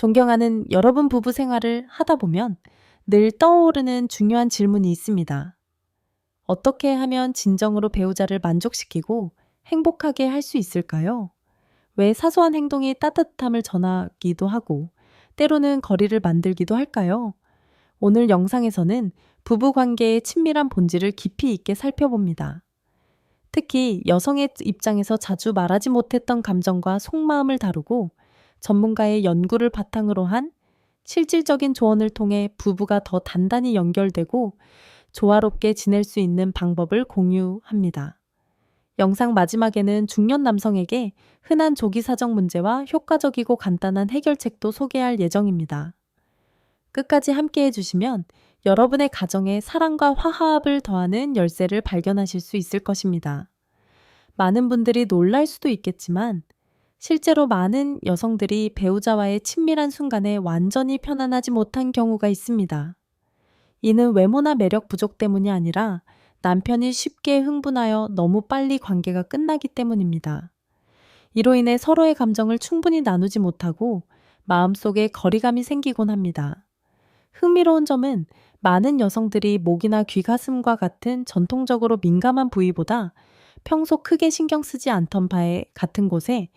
존경하는 여러분 부부 생활을 하다 보면 늘 떠오르는 중요한 질문이 있습니다. 어떻게 하면 진정으로 배우자를 만족시키고 행복하게 할 수 있을까요? 왜 사소한 행동이 따뜻함을 전하기도 하고 때로는 거리를 만들기도 할까요? 오늘 영상에서는 부부 관계의 친밀한 본질을 깊이 있게 살펴봅니다. 특히 여성의 입장에서 자주 말하지 못했던 감정과 속마음을 다루고 전문가의 연구를 바탕으로 한 실질적인 조언을 통해 부부가 더 단단히 연결되고 조화롭게 지낼 수 있는 방법을 공유합니다. 영상 마지막에는 중년 남성에게 흔한 조기 사정 문제와 효과적이고 간단한 해결책도 소개할 예정입니다. 끝까지 함께 해주시면 여러분의 가정에 사랑과 화합을 더하는 열쇠를 발견하실 수 있을 것입니다. 많은 분들이 놀랄 수도 있겠지만 실제로 많은 여성들이 배우자와의 친밀한 순간에 완전히 편안하지 못한 경우가 있습니다. 이는 외모나 매력 부족 때문이 아니라 남편이 쉽게 흥분하여 너무 빨리 관계가 끝나기 때문입니다. 이로 인해 서로의 감정을 충분히 나누지 못하고 마음속에 거리감이 생기곤 합니다. 흥미로운 점은 많은 여성들이 목이나 귀, 가슴과 같은 전통적으로 민감한 부위보다 평소 크게 신경 쓰지 않던 바에 같은 곳에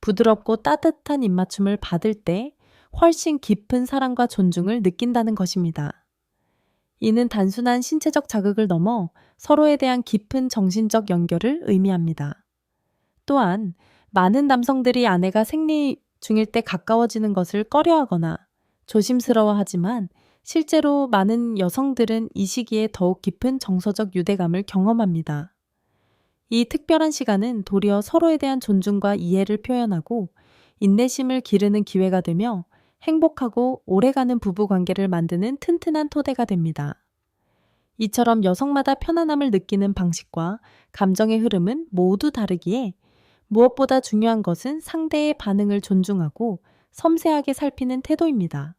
부드럽고 따뜻한 입맞춤을 받을 때 훨씬 깊은 사랑과 존중을 느낀다는 것입니다. 이는 단순한 신체적 자극을 넘어 서로에 대한 깊은 정신적 연결을 의미합니다. 또한 많은 남성들이 아내가 생리 중일 때 가까워지는 것을 꺼려하거나 조심스러워하지만 실제로 많은 여성들은 이 시기에 더욱 깊은 정서적 유대감을 경험합니다. 이 특별한 시간은 도리어 서로에 대한 존중과 이해를 표현하고 인내심을 기르는 기회가 되며 행복하고 오래가는 부부 관계를 만드는 튼튼한 토대가 됩니다. 이처럼 여성마다 편안함을 느끼는 방식과 감정의 흐름은 모두 다르기에 무엇보다 중요한 것은 상대의 반응을 존중하고 섬세하게 살피는 태도입니다.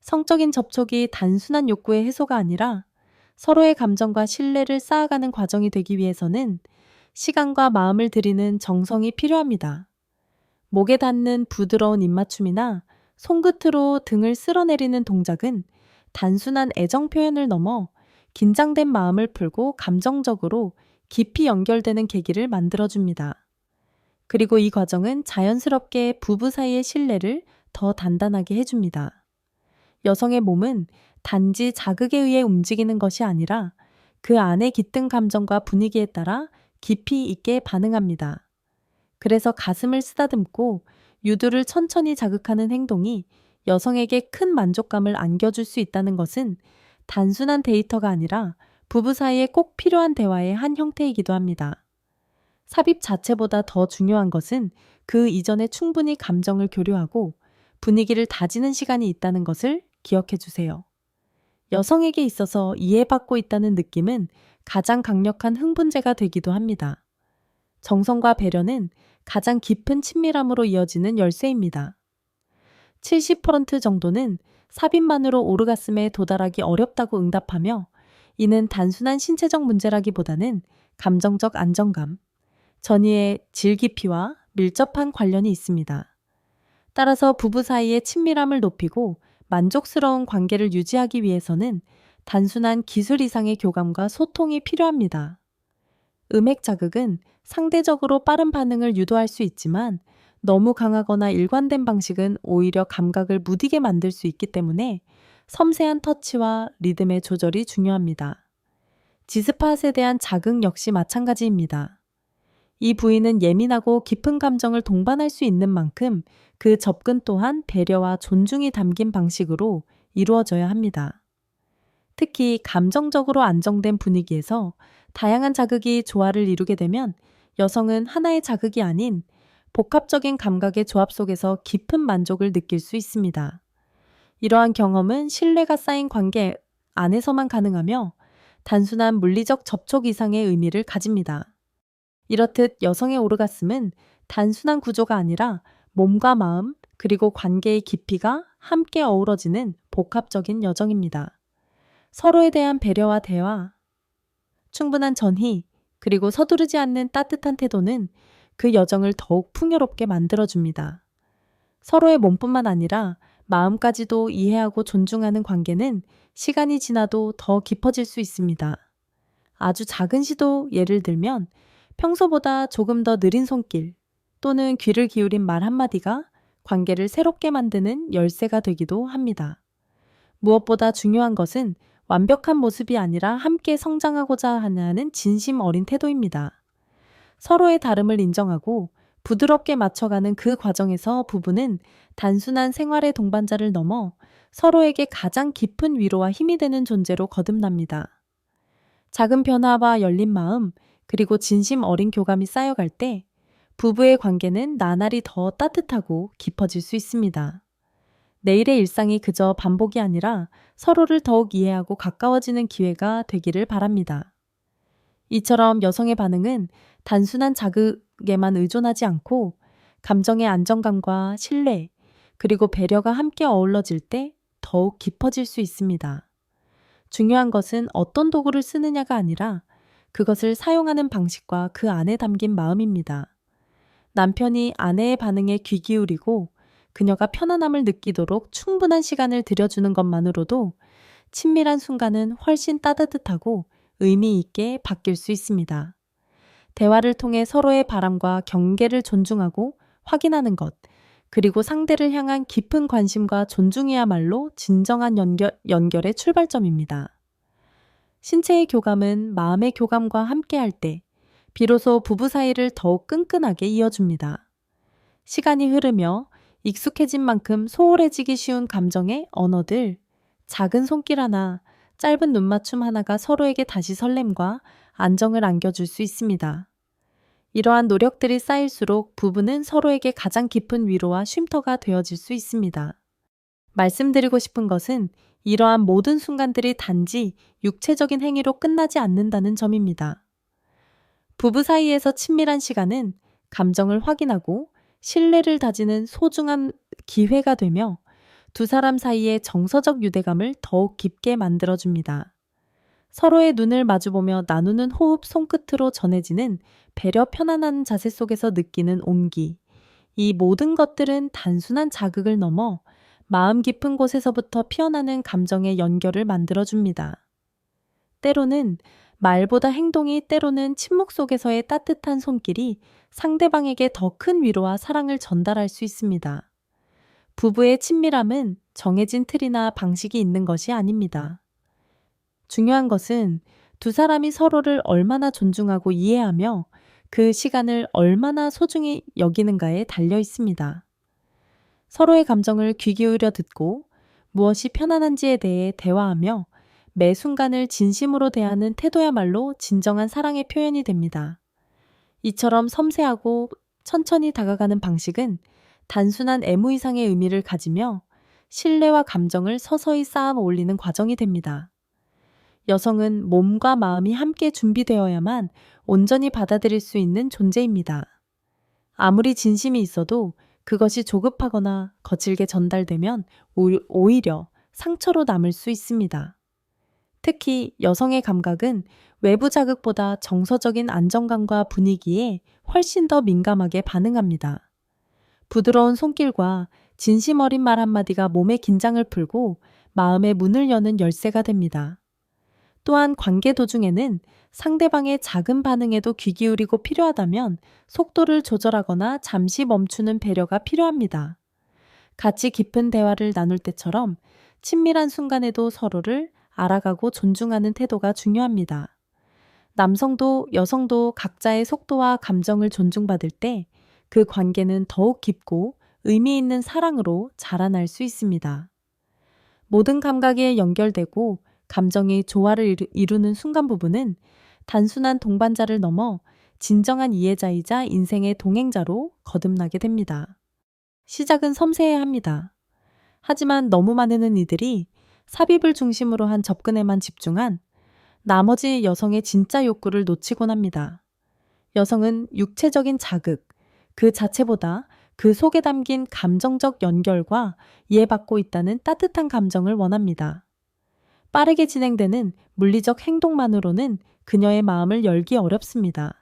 성적인 접촉이 단순한 욕구의 해소가 아니라 서로의 감정과 신뢰를 쌓아가는 과정이 되기 위해서는 시간과 마음을 들이는 정성이 필요합니다. 목에 닿는 부드러운 입맞춤이나 손끝으로 등을 쓸어내리는 동작은 단순한 애정 표현을 넘어 긴장된 마음을 풀고 감정적으로 깊이 연결되는 계기를 만들어줍니다. 그리고 이 과정은 자연스럽게 부부 사이의 신뢰를 더 단단하게 해줍니다. 여성의 몸은 단지 자극에 의해 움직이는 것이 아니라 그 안에 깃든 감정과 분위기에 따라 깊이 있게 반응합니다. 그래서 가슴을 쓰다듬고 유두를 천천히 자극하는 행동이 여성에게 큰 만족감을 안겨줄 수 있다는 것은 단순한 데이터가 아니라 부부 사이에 꼭 필요한 대화의 한 형태이기도 합니다. 삽입 자체보다 더 중요한 것은 그 이전에 충분히 감정을 교류하고 분위기를 다지는 시간이 있다는 것을 기억해 주세요. 여성에게 있어서 이해받고 있다는 느낌은 가장 강력한 흥분제가 되기도 합니다. 정성과 배려는 가장 깊은 친밀함으로 이어지는 열쇠입니다. 70% 정도는 삽입만으로 오르가슴에 도달하기 어렵다고 응답하며 이는 단순한 신체적 문제라기보다는 감정적 안정감, 전이의 질 깊이와 밀접한 관련이 있습니다. 따라서 부부 사이의 친밀함을 높이고 만족스러운 관계를 유지하기 위해서는 단순한 기술 이상의 교감과 소통이 필요합니다. 음액 자극은 상대적으로 빠른 반응을 유도할 수 있지만 너무 강하거나 일관된 방식은 오히려 감각을 무디게 만들 수 있기 때문에 섬세한 터치와 리듬의 조절이 중요합니다. 지스팟에 대한 자극 역시 마찬가지입니다. 이 부위는 예민하고 깊은 감정을 동반할 수 있는 만큼 그 접근 또한 배려와 존중이 담긴 방식으로 이루어져야 합니다. 특히 감정적으로 안정된 분위기에서 다양한 자극이 조화를 이루게 되면 여성은 하나의 자극이 아닌 복합적인 감각의 조합 속에서 깊은 만족을 느낄 수 있습니다. 이러한 경험은 신뢰가 쌓인 관계 안에서만 가능하며 단순한 물리적 접촉 이상의 의미를 가집니다. 이렇듯 여성의 오르가슴은 단순한 구조가 아니라 몸과 마음 그리고 관계의 깊이가 함께 어우러지는 복합적인 여정입니다. 서로에 대한 배려와 대화, 충분한 전희, 그리고 서두르지 않는 따뜻한 태도는 그 여정을 더욱 풍요롭게 만들어줍니다. 서로의 몸뿐만 아니라 마음까지도 이해하고 존중하는 관계는 시간이 지나도 더 깊어질 수 있습니다. 아주 작은 시도 예를 들면 평소보다 조금 더 느린 손길 또는 귀를 기울인 말 한마디가 관계를 새롭게 만드는 열쇠가 되기도 합니다. 무엇보다 중요한 것은 완벽한 모습이 아니라 함께 성장하고자 하는 진심 어린 태도입니다. 서로의 다름을 인정하고 부드럽게 맞춰가는 그 과정에서 부부는 단순한 생활의 동반자를 넘어 서로에게 가장 깊은 위로와 힘이 되는 존재로 거듭납니다. 작은 변화와 열린 마음, 그리고 진심 어린 교감이 쌓여갈 때 부부의 관계는 나날이 더 따뜻하고 깊어질 수 있습니다. 내일의 일상이 그저 반복이 아니라 서로를 더욱 이해하고 가까워지는 기회가 되기를 바랍니다. 이처럼 여성의 반응은 단순한 자극에만 의존하지 않고 감정의 안정감과 신뢰, 그리고 배려가 함께 어우러질 때 더욱 깊어질 수 있습니다. 중요한 것은 어떤 도구를 쓰느냐가 아니라 그것을 사용하는 방식과 그 안에 담긴 마음입니다. 남편이 아내의 반응에 귀 기울이고 그녀가 편안함을 느끼도록 충분한 시간을 들여주는 것만으로도 친밀한 순간은 훨씬 따뜻하고 의미 있게 바뀔 수 있습니다. 대화를 통해 서로의 바람과 경계를 존중하고 확인하는 것, 그리고 상대를 향한 깊은 관심과 존중이야말로 진정한 연결의 출발점입니다. 신체의 교감은 마음의 교감과 함께할 때 비로소 부부 사이를 더욱 끈끈하게 이어줍니다. 시간이 흐르며 익숙해진 만큼 소홀해지기 쉬운 감정의 언어들, 작은 손길 하나, 짧은 눈맞춤 하나가 서로에게 다시 설렘과 안정을 안겨줄 수 있습니다. 이러한 노력들이 쌓일수록 부부는 서로에게 가장 깊은 위로와 쉼터가 되어질 수 있습니다. 말씀드리고 싶은 것은 이러한 모든 순간들이 단지 육체적인 행위로 끝나지 않는다는 점입니다. 부부 사이에서 친밀한 시간은 감정을 확인하고 신뢰를 다지는 소중한 기회가 되며 두 사람 사이의 정서적 유대감을 더욱 깊게 만들어줍니다. 서로의 눈을 마주보며 나누는 호흡 손끝으로 전해지는 배려 편안한 자세 속에서 느끼는 온기. 이 모든 것들은 단순한 자극을 넘어 마음 깊은 곳에서부터 피어나는 감정의 연결을 만들어줍니다. 때로는 말보다 행동이, 때로는 침묵 속에서의 따뜻한 손길이 상대방에게 더 큰 위로와 사랑을 전달할 수 있습니다. 부부의 친밀함은 정해진 틀이나 방식이 있는 것이 아닙니다. 중요한 것은 두 사람이 서로를 얼마나 존중하고 이해하며 그 시간을 얼마나 소중히 여기는가에 달려 있습니다. 서로의 감정을 귀 기울여 듣고 무엇이 편안한지에 대해 대화하며 매 순간을 진심으로 대하는 태도야말로 진정한 사랑의 표현이 됩니다. 이처럼 섬세하고 천천히 다가가는 방식은 단순한 애무 이상의 의미를 가지며 신뢰와 감정을 서서히 쌓아 올리는 과정이 됩니다. 여성은 몸과 마음이 함께 준비되어야만 온전히 받아들일 수 있는 존재입니다. 아무리 진심이 있어도 그것이 조급하거나 거칠게 전달되면 오히려 상처로 남을 수 있습니다. 특히 여성의 감각은 외부 자극보다 정서적인 안정감과 분위기에 훨씬 더 민감하게 반응합니다. 부드러운 손길과 진심 어린 말 한마디가 몸의 긴장을 풀고 마음의 문을 여는 열쇠가 됩니다. 또한 관계 도중에는 상대방의 작은 반응에도 귀 기울이고 필요하다면 속도를 조절하거나 잠시 멈추는 배려가 필요합니다. 같이 깊은 대화를 나눌 때처럼 친밀한 순간에도 서로를 알아가고 존중하는 태도가 중요합니다. 남성도 여성도 각자의 속도와 감정을 존중받을 때 그 관계는 더욱 깊고 의미 있는 사랑으로 자라날 수 있습니다. 모든 감각이 연결되고 감정이 조화를 이루는 순간 부부는 단순한 동반자를 넘어 진정한 이해자이자 인생의 동행자로 거듭나게 됩니다. 시작은 섬세해야 합니다. 하지만 너무 많은 이들이 삽입을 중심으로 한 접근에만 집중한 나머지 여성의 진짜 욕구를 놓치곤 합니다. 여성은 육체적인 자극, 그 자체보다 그 속에 담긴 감정적 연결과 이해받고 있다는 따뜻한 감정을 원합니다. 빠르게 진행되는 물리적 행동만으로는 그녀의 마음을 열기 어렵습니다.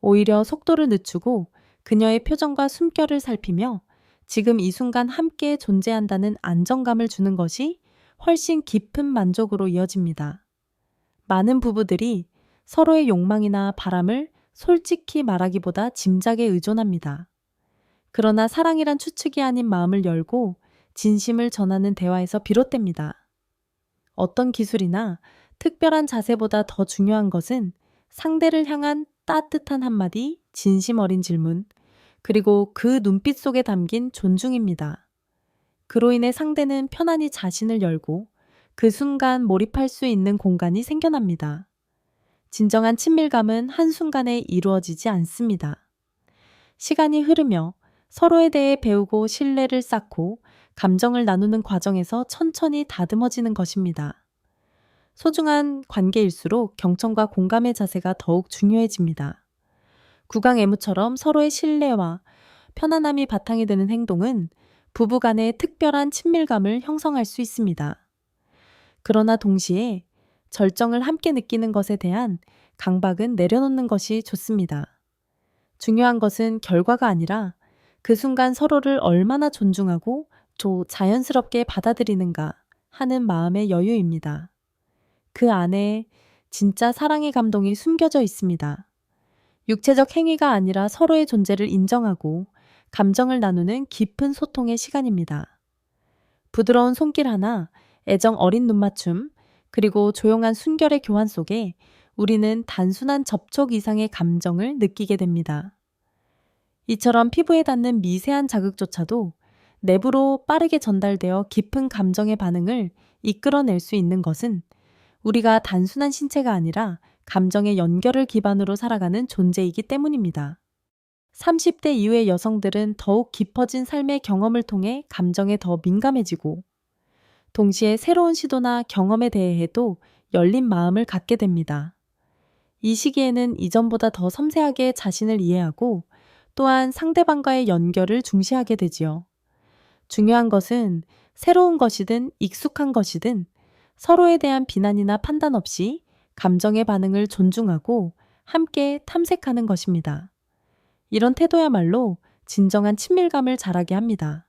오히려 속도를 늦추고 그녀의 표정과 숨결을 살피며 지금 이 순간 함께 존재한다는 안정감을 주는 것이 훨씬 깊은 만족으로 이어집니다. 많은 부부들이 서로의 욕망이나 바람을 솔직히 말하기보다 짐작에 의존합니다. 그러나 사랑이란 추측이 아닌 마음을 열고 진심을 전하는 대화에서 비롯됩니다. 어떤 기술이나 특별한 자세보다 더 중요한 것은 상대를 향한 따뜻한 한마디, 진심 어린 질문, 그리고 그 눈빛 속에 담긴 존중입니다. 그로 인해 상대는 편안히 자신을 열고 그 순간 몰입할 수 있는 공간이 생겨납니다. 진정한 친밀감은 한순간에 이루어지지 않습니다. 시간이 흐르며 서로에 대해 배우고 신뢰를 쌓고 감정을 나누는 과정에서 천천히 다듬어지는 것입니다. 소중한 관계일수록 경청과 공감의 자세가 더욱 중요해집니다. 구강애무처럼 서로의 신뢰와 편안함이 바탕이 되는 행동은 부부 간의 특별한 친밀감을 형성할 수 있습니다. 그러나 동시에 절정을 함께 느끼는 것에 대한 강박은 내려놓는 것이 좋습니다. 중요한 것은 결과가 아니라 그 순간 서로를 얼마나 존중하고 또 자연스럽게 받아들이는가 하는 마음의 여유입니다. 그 안에 진짜 사랑의 감동이 숨겨져 있습니다. 육체적 행위가 아니라 서로의 존재를 인정하고 감정을 나누는 깊은 소통의 시간입니다. 부드러운 손길 하나, 애정 어린 눈맞춤, 그리고 조용한 순결의 교환 속에 우리는 단순한 접촉 이상의 감정을 느끼게 됩니다. 이처럼 피부에 닿는 미세한 자극조차도 내부로 빠르게 전달되어 깊은 감정의 반응을 이끌어낼 수 있는 것은 우리가 단순한 신체가 아니라 감정의 연결을 기반으로 살아가는 존재이기 때문입니다. 30대 이후의 여성들은 더욱 깊어진 삶의 경험을 통해 감정에 더 민감해지고 동시에 새로운 시도나 경험에 대해도 열린 마음을 갖게 됩니다. 이 시기에는 이전보다 더 섬세하게 자신을 이해하고 또한 상대방과의 연결을 중시하게 되지요. 중요한 것은 새로운 것이든 익숙한 것이든 서로에 대한 비난이나 판단 없이 감정의 반응을 존중하고 함께 탐색하는 것입니다. 이런 태도야말로 진정한 친밀감을 자라게 합니다.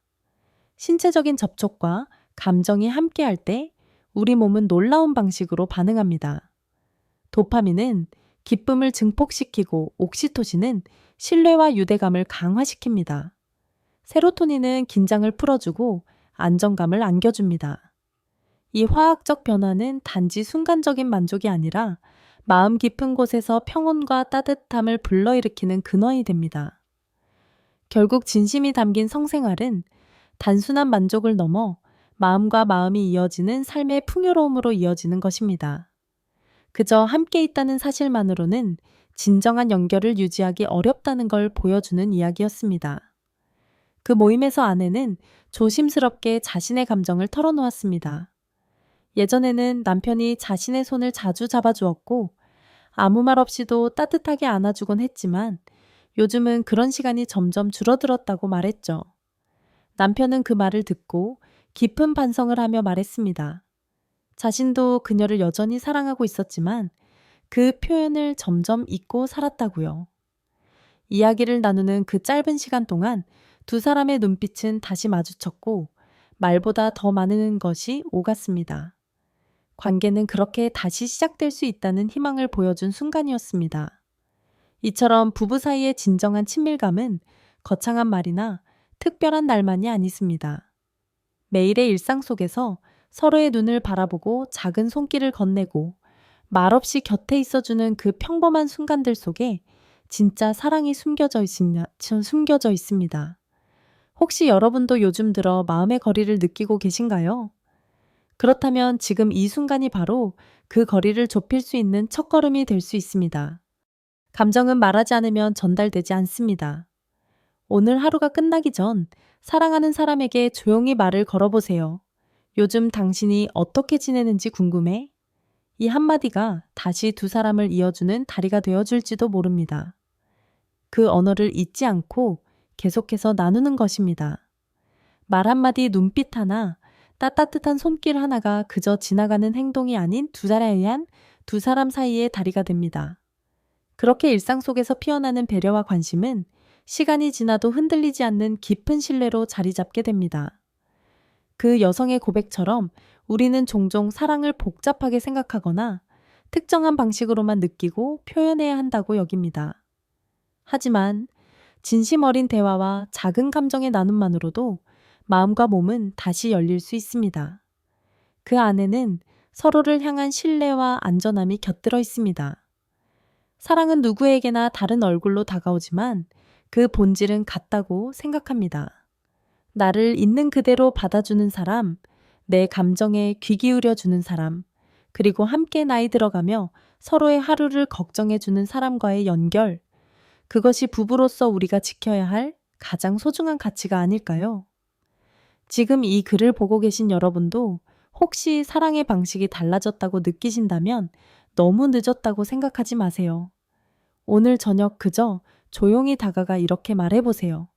신체적인 접촉과 감정이 함께할 때 우리 몸은 놀라운 방식으로 반응합니다. 도파민은 기쁨을 증폭시키고 옥시토신은 신뢰와 유대감을 강화시킵니다. 세로토닌은 긴장을 풀어주고 안정감을 안겨줍니다. 이 화학적 변화는 단지 순간적인 만족이 아니라 마음 깊은 곳에서 평온과 따뜻함을 불러일으키는 근원이 됩니다. 결국 진심이 담긴 성생활은 단순한 만족을 넘어 마음과 마음이 이어지는 삶의 풍요로움으로 이어지는 것입니다. 그저 함께 있다는 사실만으로는 진정한 연결을 유지하기 어렵다는 걸 보여주는 이야기였습니다. 그 모임에서 아내는 조심스럽게 자신의 감정을 털어놓았습니다. 예전에는 남편이 자신의 손을 자주 잡아주었고 아무 말 없이도 따뜻하게 안아주곤 했지만 요즘은 그런 시간이 점점 줄어들었다고 말했죠. 남편은 그 말을 듣고 깊은 반성을 하며 말했습니다. 자신도 그녀를 여전히 사랑하고 있었지만 그 표현을 점점 잊고 살았다고요. 이야기를 나누는 그 짧은 시간 동안 두 사람의 눈빛은 다시 마주쳤고 말보다 더 많은 것이 오갔습니다. 관계는 그렇게 다시 시작될 수 있다는 희망을 보여준 순간이었습니다. 이처럼 부부 사이의 진정한 친밀감은 거창한 말이나 특별한 날만이 아니습니다. 매일의 일상 속에서 서로의 눈을 바라보고 작은 손길을 건네고 말없이 곁에 있어주는 그 평범한 순간들 속에 진짜 사랑이 숨겨져 있습니다. 혹시 여러분도 요즘 들어 마음의 거리를 느끼고 계신가요? 그렇다면 지금 이 순간이 바로 그 거리를 좁힐 수 있는 첫걸음이 될 수 있습니다. 감정은 말하지 않으면 전달되지 않습니다. 오늘 하루가 끝나기 전 사랑하는 사람에게 조용히 말을 걸어보세요. 요즘 당신이 어떻게 지내는지 궁금해? 이 한마디가 다시 두 사람을 이어주는 다리가 되어줄지도 모릅니다. 그 언어를 잊지 않고 계속해서 나누는 것입니다. 말 한마디, 눈빛 하나, 따뜻한 손길 하나가 그저 지나가는 행동이 아닌 두 사람 사이의 다리가 됩니다. 그렇게 일상 속에서 피어나는 배려와 관심은 시간이 지나도 흔들리지 않는 깊은 신뢰로 자리 잡게 됩니다. 그 여성의 고백처럼 우리는 종종 사랑을 복잡하게 생각하거나 특정한 방식으로만 느끼고 표현해야 한다고 여깁니다. 하지만 진심 어린 대화와 작은 감정의 나눔만으로도 마음과 몸은 다시 열릴 수 있습니다. 그 안에는 서로를 향한 신뢰와 안전함이 곁들어 있습니다. 사랑은 누구에게나 다른 얼굴로 다가오지만 그 본질은 같다고 생각합니다. 나를 있는 그대로 받아주는 사람, 내 감정에 귀 기울여주는 사람, 그리고 함께 나이 들어가며 서로의 하루를 걱정해주는 사람과의 연결, 그것이 부부로서 우리가 지켜야 할 가장 소중한 가치가 아닐까요? 지금 이 글을 보고 계신 여러분도 혹시 사랑의 방식이 달라졌다고 느끼신다면 너무 늦었다고 생각하지 마세요. 오늘 저녁 그저 조용히 다가가 이렇게 말해보세요.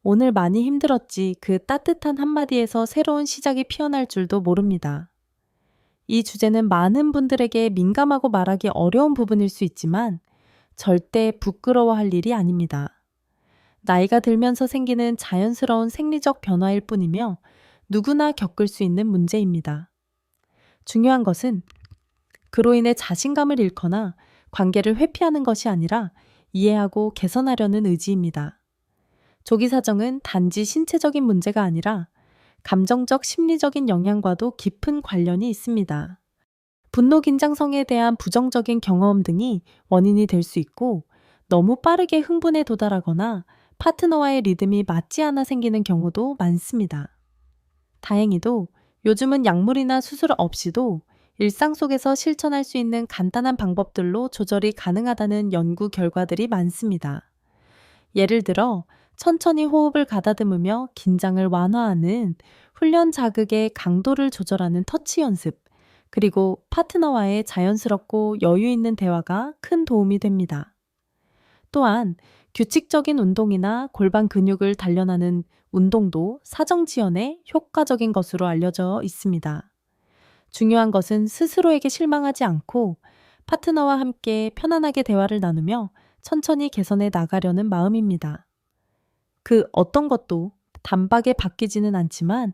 오늘 많이 힘들었지. 그 따뜻한 한마디에서 새로운 시작이 피어날 줄도 모릅니다. 이 주제는 많은 분들에게 민감하고 말하기 어려운 부분일 수 있지만 절대 부끄러워할 일이 아닙니다. 나이가 들면서 생기는 자연스러운 생리적 변화일 뿐이며 누구나 겪을 수 있는 문제입니다. 중요한 것은 그로 인해 자신감을 잃거나 관계를 회피하는 것이 아니라 이해하고 개선하려는 의지입니다. 조기 사정은 단지 신체적인 문제가 아니라 감정적, 심리적인 영향과도 깊은 관련이 있습니다. 분노 긴장성에 대한 부정적인 경험 등이 원인이 될 수 있고 너무 빠르게 흥분에 도달하거나 파트너와의 리듬이 맞지 않아 생기는 경우도 많습니다. 다행히도 요즘은 약물이나 수술 없이도 일상 속에서 실천할 수 있는 간단한 방법들로 조절이 가능하다는 연구 결과들이 많습니다. 예를 들어 천천히 호흡을 가다듬으며 긴장을 완화하는 훈련 자극의 강도를 조절하는 터치 연습, 그리고 파트너와의 자연스럽고 여유 있는 대화가 큰 도움이 됩니다. 또한 규칙적인 운동이나 골반 근육을 단련하는 운동도 사정 지연에 효과적인 것으로 알려져 있습니다. 중요한 것은 스스로에게 실망하지 않고 파트너와 함께 편안하게 대화를 나누며 천천히 개선해 나가려는 마음입니다. 그 어떤 것도 단박에 바뀌지는 않지만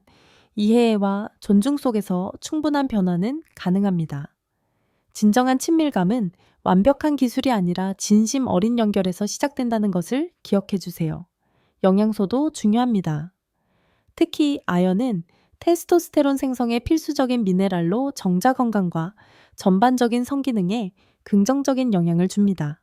이해와 존중 속에서 충분한 변화는 가능합니다. 진정한 친밀감은 완벽한 기술이 아니라 진심 어린 연결에서 시작된다는 것을 기억해 주세요. 영양소도 중요합니다. 특히 아연은 테스토스테론 생성에 필수적인 미네랄로 정자 건강과 전반적인 성기능에 긍정적인 영향을 줍니다.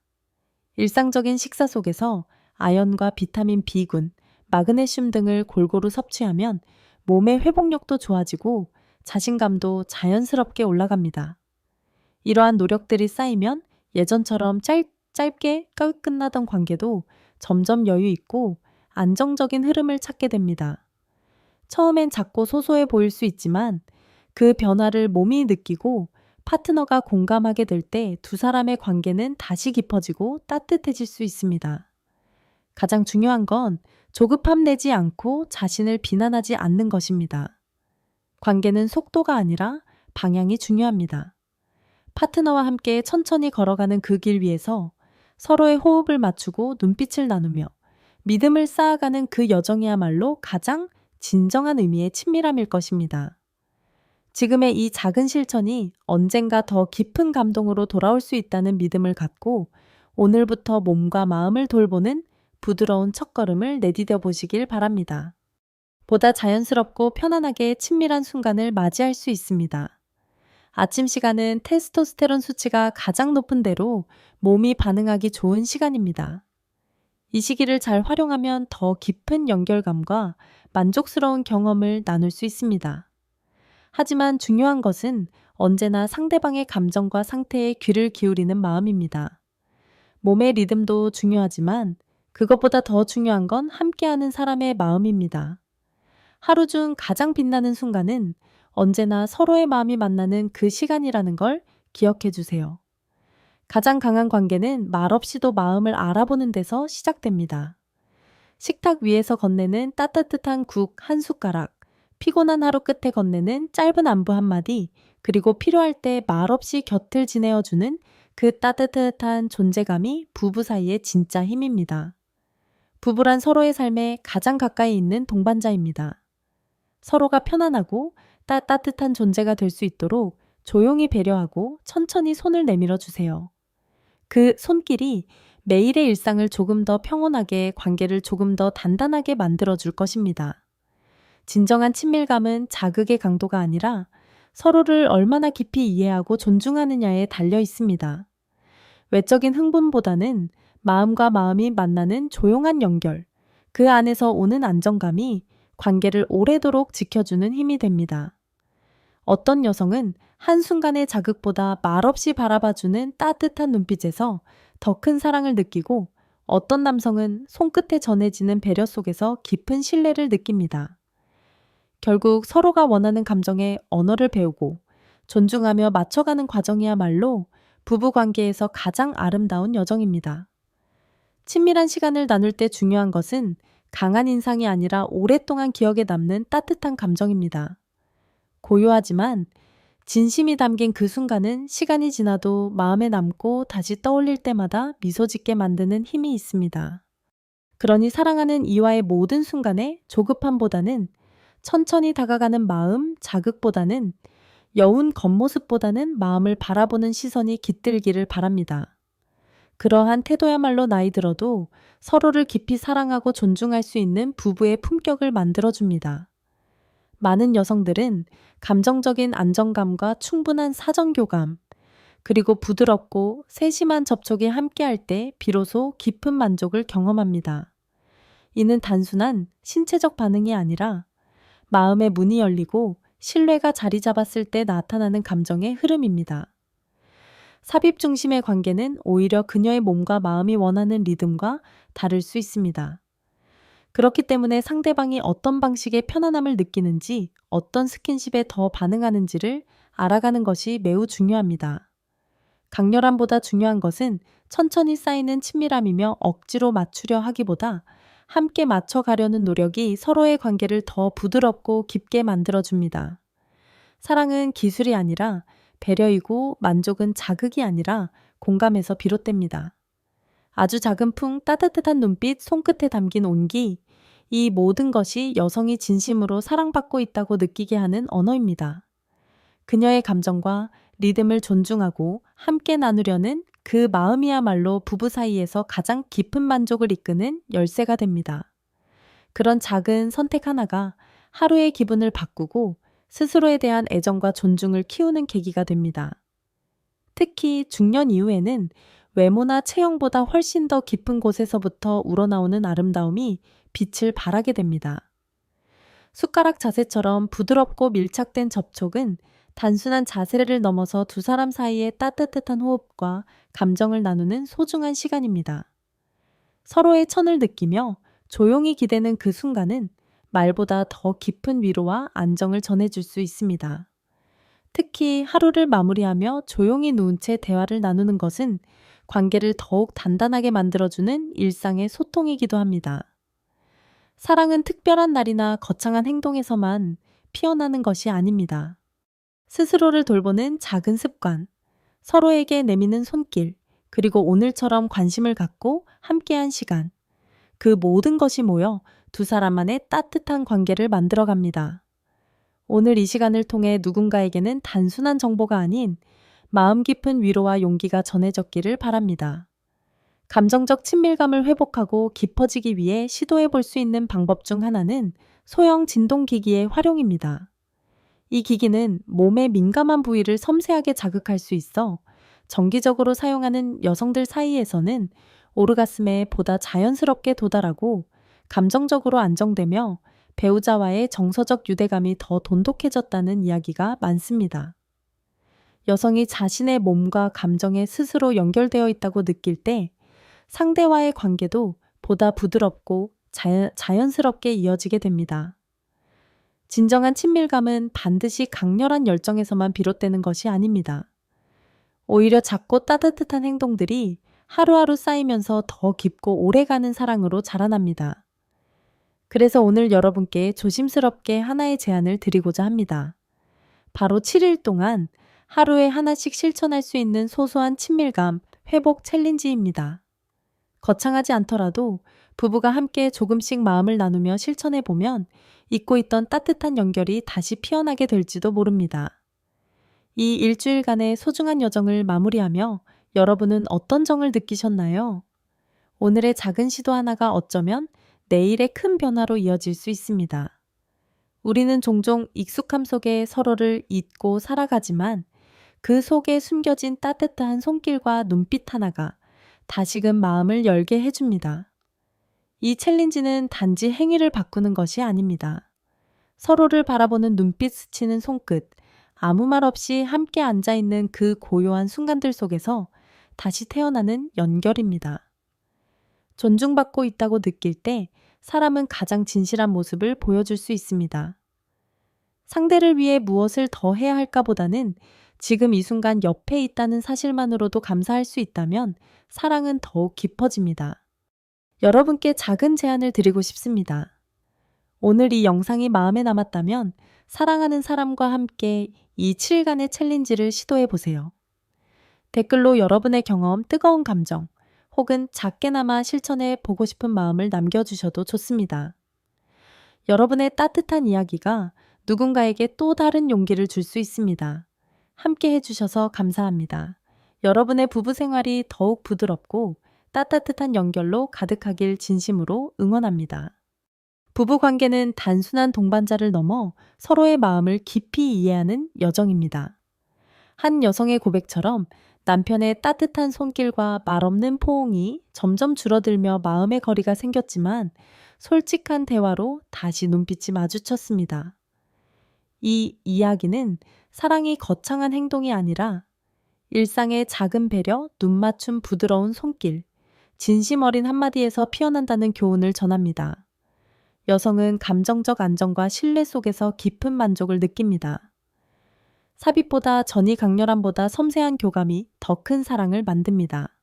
일상적인 식사 속에서 아연과 비타민 B군, 마그네슘 등을 골고루 섭취하면 몸의 회복력도 좋아지고 자신감도 자연스럽게 올라갑니다. 이러한 노력들이 쌓이면 예전처럼 짧게 끝나던 관계도 점점 여유 있고 안정적인 흐름을 찾게 됩니다. 처음엔 작고 소소해 보일 수 있지만 그 변화를 몸이 느끼고 파트너가 공감하게 될 때 두 사람의 관계는 다시 깊어지고 따뜻해질 수 있습니다. 가장 중요한 건 조급함 내지 않고 자신을 비난하지 않는 것입니다. 관계는 속도가 아니라 방향이 중요합니다. 파트너와 함께 천천히 걸어가는 그 길 위에서 서로의 호흡을 맞추고 눈빛을 나누며 믿음을 쌓아가는 그 여정이야말로 가장 진정한 의미의 친밀함일 것입니다. 지금의 이 작은 실천이 언젠가 더 깊은 감동으로 돌아올 수 있다는 믿음을 갖고 오늘부터 몸과 마음을 돌보는 부드러운 첫걸음을 내디뎌 보시길 바랍니다. 보다 자연스럽고 편안하게 친밀한 순간을 맞이할 수 있습니다. 아침 시간은 테스토스테론 수치가 가장 높은 대로 몸이 반응하기 좋은 시간입니다. 이 시기를 잘 활용하면 더 깊은 연결감과 만족스러운 경험을 나눌 수 있습니다. 하지만 중요한 것은 언제나 상대방의 감정과 상태에 귀를 기울이는 마음입니다. 몸의 리듬도 중요하지만 그것보다 더 중요한 건 함께하는 사람의 마음입니다. 하루 중 가장 빛나는 순간은 언제나 서로의 마음이 만나는 그 시간이라는 걸 기억해 주세요. 가장 강한 관계는 말없이도 마음을 알아보는 데서 시작됩니다. 식탁 위에서 건네는 따뜻한 국 한 숟가락, 피곤한 하루 끝에 건네는 짧은 안부 한마디, 그리고 필요할 때 말없이 곁을 지내어주는 그 따뜻한 존재감이 부부 사이의 진짜 힘입니다. 부부란 서로의 삶에 가장 가까이 있는 동반자입니다. 서로가 편안하고 따뜻한 존재가 될 수 있도록 조용히 배려하고 천천히 손을 내밀어 주세요. 그 손길이 매일의 일상을 조금 더 평온하게, 관계를 조금 더 단단하게 만들어 줄 것입니다. 진정한 친밀감은 자극의 강도가 아니라 서로를 얼마나 깊이 이해하고 존중하느냐에 달려 있습니다. 외적인 흥분보다는 마음과 마음이 만나는 조용한 연결, 그 안에서 오는 안정감이 관계를 오래도록 지켜주는 힘이 됩니다. 어떤 여성은 한순간의 자극보다 말없이 바라봐주는 따뜻한 눈빛에서 더 큰 사랑을 느끼고, 어떤 남성은 손끝에 전해지는 배려 속에서 깊은 신뢰를 느낍니다. 결국 서로가 원하는 감정의 언어를 배우고 존중하며 맞춰가는 과정이야말로 부부 관계에서 가장 아름다운 여정입니다. 친밀한 시간을 나눌 때 중요한 것은 강한 인상이 아니라 오랫동안 기억에 남는 따뜻한 감정입니다. 고요하지만 진심이 담긴 그 순간은 시간이 지나도 마음에 남고 다시 떠올릴 때마다 미소 짓게 만드는 힘이 있습니다. 그러니 사랑하는 이와의 모든 순간에 조급함보다는, 천천히 다가가는 마음, 자극보다는, 여운 겉모습보다는 마음을 바라보는 시선이 깃들기를 바랍니다. 그러한 태도야말로 나이 들어도 서로를 깊이 사랑하고 존중할 수 있는 부부의 품격을 만들어줍니다. 많은 여성들은 감정적인 안정감과 충분한 사정교감, 그리고 부드럽고 세심한 접촉이 함께할 때 비로소 깊은 만족을 경험합니다. 이는 단순한 신체적 반응이 아니라 마음의 문이 열리고 신뢰가 자리 잡았을 때 나타나는 감정의 흐름입니다. 삽입 중심의 관계는 오히려 그녀의 몸과 마음이 원하는 리듬과 다를 수 있습니다. 그렇기 때문에 상대방이 어떤 방식의 편안함을 느끼는지, 어떤 스킨십에 더 반응하는지를 알아가는 것이 매우 중요합니다. 강렬함보다 중요한 것은 천천히 쌓이는 친밀함이며, 억지로 맞추려 하기보다 함께 맞춰가려는 노력이 서로의 관계를 더 부드럽고 깊게 만들어줍니다. 사랑은 기술이 아니라 배려이고, 만족은 자극이 아니라 공감에서 비롯됩니다. 아주 작은 풍, 따뜻한 눈빛, 손끝에 담긴 온기, 이 모든 것이 여성이 진심으로 사랑받고 있다고 느끼게 하는 언어입니다. 그녀의 감정과 리듬을 존중하고 함께 나누려는 그 마음이야말로 부부 사이에서 가장 깊은 만족을 이끄는 열쇠가 됩니다. 그런 작은 선택 하나가 하루의 기분을 바꾸고 스스로에 대한 애정과 존중을 키우는 계기가 됩니다. 특히 중년 이후에는 외모나 체형보다 훨씬 더 깊은 곳에서부터 우러나오는 아름다움이 빛을 발하게 됩니다. 숟가락 자세처럼 부드럽고 밀착된 접촉은 단순한 자세를 넘어서 두 사람 사이의 따뜻한 호흡과 감정을 나누는 소중한 시간입니다. 서로의 천을 느끼며 조용히 기대는 그 순간은 말보다 더 깊은 위로와 안정을 전해줄 수 있습니다. 특히 하루를 마무리하며 조용히 누운 채 대화를 나누는 것은 관계를 더욱 단단하게 만들어주는 일상의 소통이기도 합니다. 사랑은 특별한 날이나 거창한 행동에서만 피어나는 것이 아닙니다. 스스로를 돌보는 작은 습관, 서로에게 내미는 손길, 그리고 오늘처럼 관심을 갖고 함께한 시간, 그 모든 것이 모여 두 사람만의 따뜻한 관계를 만들어갑니다. 오늘 이 시간을 통해 누군가에게는 단순한 정보가 아닌 마음 깊은 위로와 용기가 전해졌기를 바랍니다. 감정적 친밀감을 회복하고 깊어지기 위해 시도해 볼 수 있는 방법 중 하나는 소형 진동기기의 활용입니다. 이 기기는 몸의 민감한 부위를 섬세하게 자극할 수 있어 정기적으로 사용하는 여성들 사이에서는 오르가슴에 보다 자연스럽게 도달하고 감정적으로 안정되며 배우자와의 정서적 유대감이 더 돈독해졌다는 이야기가 많습니다. 여성이 자신의 몸과 감정에 스스로 연결되어 있다고 느낄 때 상대와의 관계도 보다 부드럽고 자연스럽게 이어지게 됩니다. 진정한 친밀감은 반드시 강렬한 열정에서만 비롯되는 것이 아닙니다. 오히려 작고 따뜻한 행동들이 하루하루 쌓이면서 더 깊고 오래가는 사랑으로 자라납니다. 그래서 오늘 여러분께 조심스럽게 하나의 제안을 드리고자 합니다. 바로 7일 동안 하루에 하나씩 실천할 수 있는 소소한 친밀감 회복 챌린지입니다. 거창하지 않더라도 부부가 함께 조금씩 마음을 나누며 실천해 보면 잊고 있던 따뜻한 연결이 다시 피어나게 될지도 모릅니다. 이 일주일간의 소중한 여정을 마무리하며 여러분은 어떤 정을 느끼셨나요? 오늘의 작은 시도 하나가 어쩌면 내일의 큰 변화로 이어질 수 있습니다. 우리는 종종 익숙함 속에 서로를 잊고 살아가지만 그 속에 숨겨진 따뜻한 손길과 눈빛 하나가 다시금 마음을 열게 해줍니다. 이 챌린지는 단지 행위를 바꾸는 것이 아닙니다. 서로를 바라보는 눈빛 스치는 손끝, 아무 말 없이 함께 앉아있는 그 고요한 순간들 속에서 다시 태어나는 연결입니다. 존중받고 있다고 느낄 때 사람은 가장 진실한 모습을 보여줄 수 있습니다. 상대를 위해 무엇을 더 해야 할까 보다는 지금 이 순간 옆에 있다는 사실만으로도 감사할 수 있다면 사랑은 더욱 깊어집니다. 여러분께 작은 제안을 드리고 싶습니다. 오늘 이 영상이 마음에 남았다면 사랑하는 사람과 함께 이 7일간의 챌린지를 시도해 보세요. 댓글로 여러분의 경험, 뜨거운 감정, 혹은 작게나마 실천해 보고 싶은 마음을 남겨주셔도 좋습니다. 여러분의 따뜻한 이야기가 누군가에게 또 다른 용기를 줄 수 있습니다. 함께 해주셔서 감사합니다. 여러분의 부부 생활이 더욱 부드럽고 따뜻한 연결로 가득하길 진심으로 응원합니다. 부부 관계는 단순한 동반자를 넘어 서로의 마음을 깊이 이해하는 여정입니다. 한 여성의 고백처럼 남편의 따뜻한 손길과 말없는 포옹이 점점 줄어들며 마음의 거리가 생겼지만 솔직한 대화로 다시 눈빛이 마주쳤습니다. 이 이야기는 사랑이 거창한 행동이 아니라 일상의 작은 배려, 눈맞춤, 부드러운 손길, 진심 어린 한마디에서 피어난다는 교훈을 전합니다. 여성은 감정적 안정과 신뢰 속에서 깊은 만족을 느낍니다. 삽입보다 전이 강렬함보다 섬세한 교감이 더 큰 사랑을 만듭니다.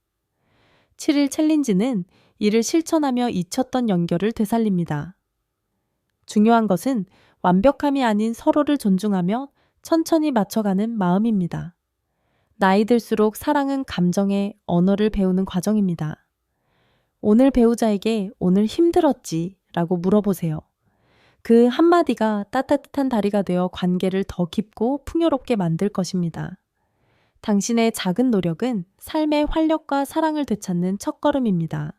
7일 챌린지는 이를 실천하며 잊혔던 연결을 되살립니다. 중요한 것은 완벽함이 아닌 서로를 존중하며 천천히 맞춰가는 마음입니다. 나이 들수록 사랑은 감정의 언어를 배우는 과정입니다. 오늘 배우자에게 오늘 힘들었지 라고 물어보세요. 그 한마디가 따뜻한 다리가 되어 관계를 더 깊고 풍요롭게 만들 것입니다. 당신의 작은 노력은 삶의 활력과 사랑을 되찾는 첫걸음입니다.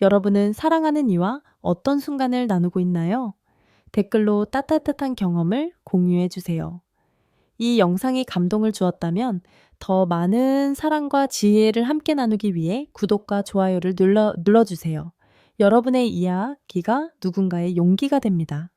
여러분은 사랑하는 이와 어떤 순간을 나누고 있나요? 댓글로 따뜻한 경험을 공유해 주세요. 이 영상이 감동을 주었다면 더 많은 사랑과 지혜를 함께 나누기 위해 구독과 좋아요를 눌러주세요. 여러분의 이야기가 누군가의 용기가 됩니다.